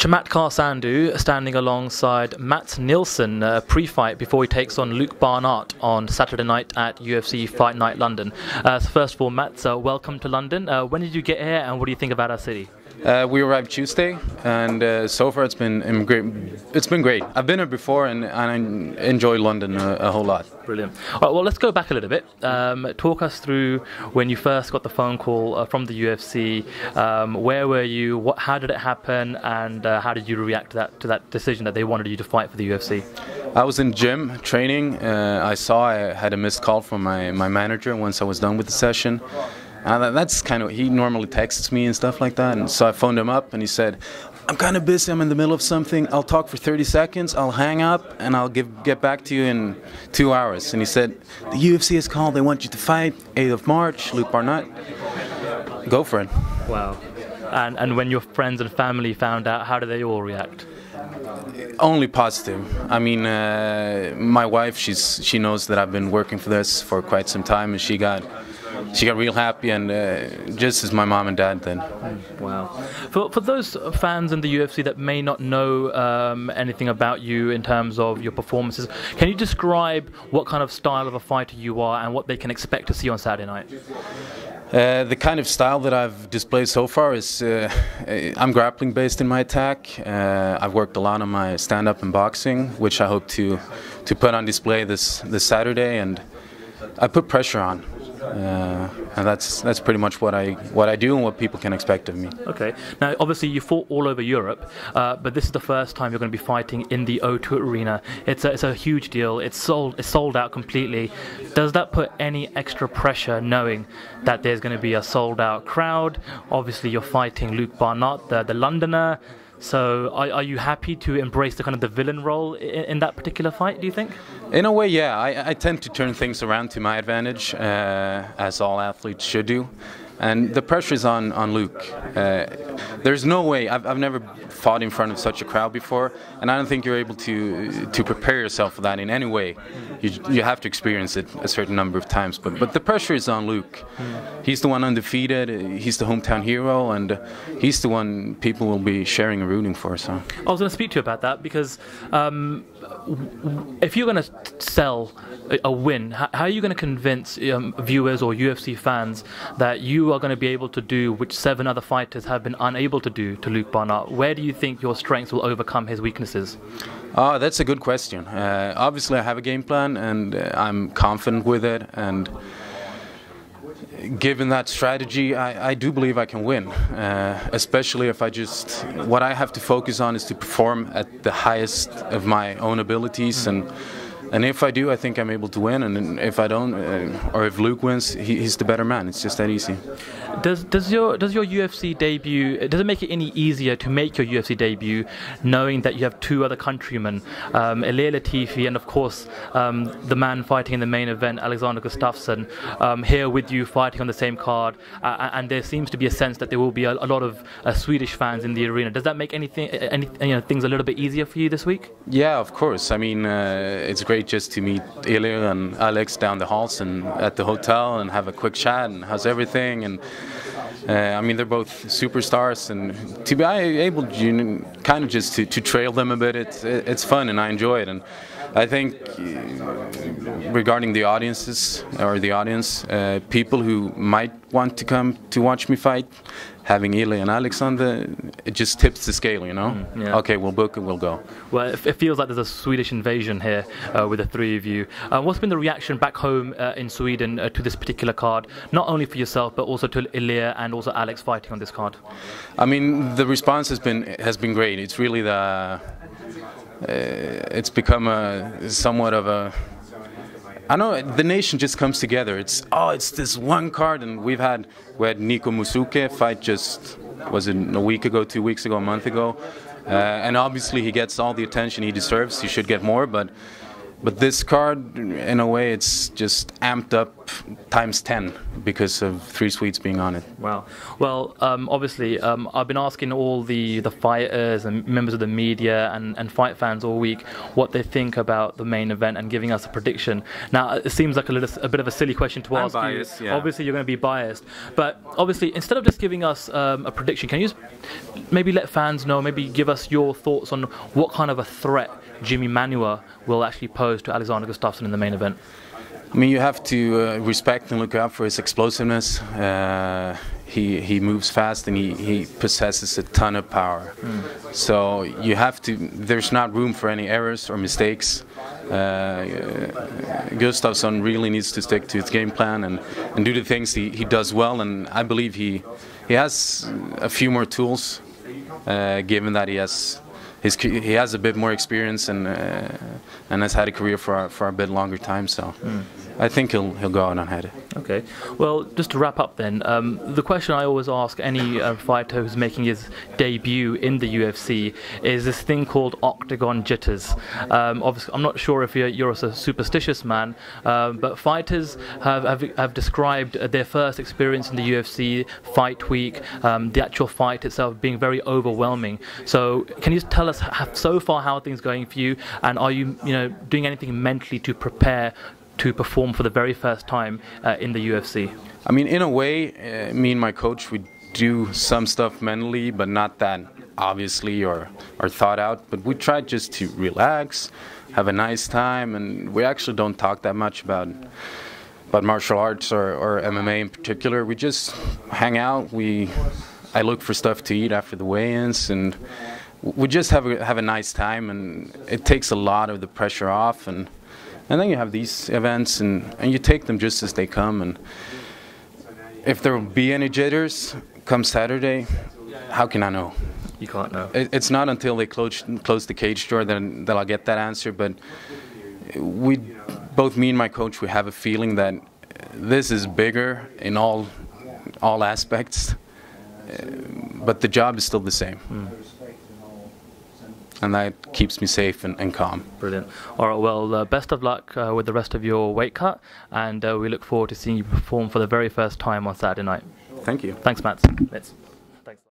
Chamatkar Sandhu standing alongside Mats Nilsson pre-fight before he takes on Luke Barnatt on Saturday night at UFC Fight Night London. So first of all, Mats, welcome to London. When did you get here and what do you think about our city? We arrived Tuesday, and so far it's been great. It's been great. I've been here before, and I enjoy London a whole lot. Brilliant. All right, well, let's go back a little bit. Talk us through when you first got the phone call from the UFC. Where were you? How did it happen? And how did you react to that decision that they wanted you to fight for the UFC? I was in gym training. I had a missed call from my manager once I was done with the session. That's kind of, he normally texts me and stuff like that, and so I phoned him up and he said, I'm kind of busy, I'm in the middle of something, I'll talk for 30 seconds, I'll hang up and I'll get back to you in 2 hours. And he said, the UFC has called, they want you to fight 8th of March, Luke Barnatt. Go for it. Wow. And when your friends and family found out, how did they all react? Only positive. I mean, my wife, she knows that I've been working for this for quite some time, and she got real happy, and just as my mom and dad did. Wow. For those fans in the UFC that may not know anything about you in terms of your performances, can you describe what kind of style of a fighter you are and what they can expect to see on Saturday night? The kind of style that I've displayed so far is I'm grappling based in my attack. I've worked a lot on my stand-up and boxing, which I hope to put on display this Saturday, and I put pressure on. And that's pretty much what I do and what people can expect of me. Okay. Now, obviously, you fought all over Europe, but this is the first time you're going to be fighting in the O2 Arena. It's a huge deal. It's sold out completely. Does that put any extra pressure, knowing that there's going to be a sold-out crowd? Obviously, you're fighting Luke Barnatt, the Londoner. So are you happy to embrace the kind of the villain role in that particular fight, do you think? In a way, yeah. I tend to turn things around to my advantage, as all athletes should do. And the pressure is on Luke. There's no way, I've never fought in front of such a crowd before, and I don't think you're able to prepare yourself for that in any way. You have to experience it a certain number of times, but the pressure is on Luke. He's the one undefeated, he's the hometown hero, and he's the one people will be sharing and rooting for. So I was going to speak to you about that, because if you're going to sell a win, how are you going to convince viewers or UFC fans that you are going to be able to do which 7 other fighters have been unable to do to Luke Barnatt? Where do you think your strengths will overcome his weaknesses? Oh, that's a good question. Obviously, I have a game plan, and I'm confident with it. And given that strategy, I do believe I can win. Especially if what I have to focus on is to perform at the highest of my own abilities, and if I do, I think I'm able to win. And if I don't, or if Luke wins, he's the better man. It's just that easy. Does your UFC debut, does it make it any easier to make your UFC debut, knowing that you have 2 other countrymen, Ilir Latifi and of course the man fighting in the main event, Alexander Gustafsson, here with you fighting on the same card, and there seems to be a sense that there will be a lot of Swedish fans in the arena. Does that make things a little bit easier for you this week? Yeah, of course. I mean, it's great just to meet Ilir and Alex down the halls and at the hotel and have a quick chat and how's everything. And I mean, they're both superstars, and to be able to kind of just to trail them a bit, it's fun and I enjoy it. And I think regarding the audiences or the audience, people who might want to come to watch me fight, having Ilir and Alexander, it just tips the scale, you know? Yeah. Okay, we'll book and we'll go. Well, it feels like there's a Swedish invasion here with the 3 of you. What's been the reaction back home in Sweden to this particular card? Not only for yourself, but also to Ilir and also Alex fighting on this card. I mean, the response has been great. It's really it's become somewhat of a, I know the nation just comes together. It's this one card, and we had Nico Musuke fight was it a week ago, 2 weeks ago, a month ago, and obviously he gets all the attention he deserves. He should get more, but But this card, in a way, it's just amped up times 10 because of 3 Swedes being on it. Wow. Well, obviously, I've been asking all the fighters and members of the media and fight fans all week what they think about the main event and giving us a prediction. Now, it seems like a bit of a silly question to ask biased, you. Yeah. Obviously, you're going to be biased. But obviously, instead of just giving us a prediction, can you just maybe let fans know, maybe give us your thoughts on what kind of a threat Jimmy Manuwa will actually pose to Alexander Gustafsson in the main event? I mean, you have to respect and look out for his explosiveness. He moves fast and he possesses a ton of power. So you have to. There's not room for any errors or mistakes. Gustafsson really needs to stick to his game plan and do the things he does well. And I believe he has a few more tools, given that he has a bit more experience and has had a career for a bit longer time. So I think he'll go out unheaded. Okay. Well, just to wrap up then, the question I always ask any fighter who's making his debut in the UFC is this thing called Octagon jitters. Obviously, I'm not sure if you're a superstitious man, but fighters have described their first experience in the UFC Fight Week, the actual fight itself being very overwhelming. So can you tell us so far how are things going for you, and are you doing anything mentally to prepare to perform for the very first time in the UFC? I mean, in a way, me and my coach, we do some stuff mentally, but not that obviously or thought out. But we try just to relax, have a nice time, and we actually don't talk that much about martial arts or MMA in particular. We just hang out. I look for stuff to eat after the weigh-ins, and we just have a nice time, and it takes a lot of the pressure off. And then you have these events, and you take them just as they come. And if there will be any jitters come Saturday, how can I know? You can't know. It's not until they close the cage door that I'll get that answer. But both me and my coach, we have a feeling that this is bigger in all aspects, but the job is still the same. And that keeps me safe and calm. Brilliant. All right, well, best of luck with the rest of your weight cut, and we look forward to seeing you perform for the very first time on Saturday night. Thank you. Thanks, Mats.